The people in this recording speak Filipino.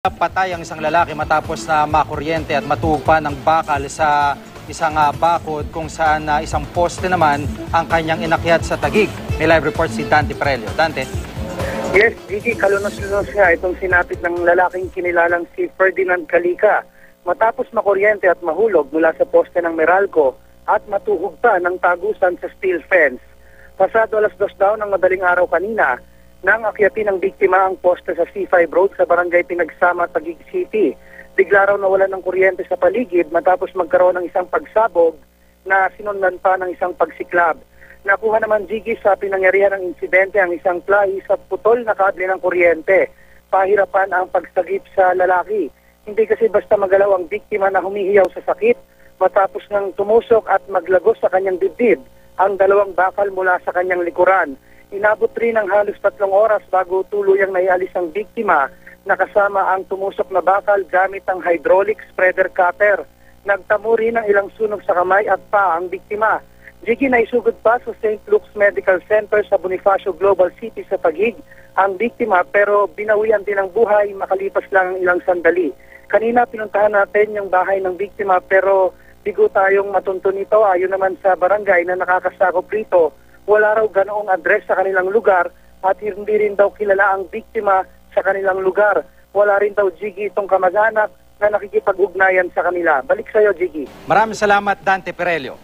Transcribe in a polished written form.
Patay ang isang lalaki matapos na makuryente at matuog pa ng bakal sa isang bakod kung saan isang poste naman ang kanyang inakyat sa Taguig. May live report si Dante Perelio. Dante? Yes, Gigi, kalunos-lunos nga itong sinapit ng lalaking kinilalang si Ferdinand Calica matapos makuryente at mahulog mula sa poste ng Meralco at matuhog pa ng tagusan sa steel fence. Pasado 2:00 daw ng madaling araw kanina, nang akyatin ng biktima ang poste sa C5 Road sa barangay Pinagsama, Taguig City. Bigla raw nawalan ng kuryente sa paligid matapos magkaroon ng isang pagsabog na sinundan pa ng isang pagsiklab. Nakuha naman, Gigi, sa pinangyarihan ng insidente ang isang play sa putol na kable ng kuryente. Pahirapan ang pagsagip sa lalaki. Hindi kasi basta magalaw ang biktima na humihiyaw sa sakit matapos ng tumusok at maglagos sa kanyang dibdib ang dalawang bakal mula sa kanyang likuran. Inabot rin ng halos 3 oras bago tuluyang naialis ang biktima na kasama ang tumusok na bakal gamit ang hydraulic spreader cutter. Nagtamo rin ng ilang sunog sa kamay at paa ang biktima. Gigi, naisugod pa sa St. Luke's Medical Center sa Bonifacio Global City sa Taguig ang biktima pero binawian din ang buhay makalipas lang ang ilang sandali. Kanina pinuntahan natin yung bahay ng biktima pero bigo tayong matunto nito. Ayon naman sa barangay na nakakasakop rito, wala raw ganoong address sa kanilang lugar at hindi rin daw kilala ang biktima sa kanilang lugar. Wala rin daw, Gigi, itong kamag-anak na nakikipag-ugnayan sa kanila. Balik sa iyo, Gigi. Maraming salamat, Dante Perelio.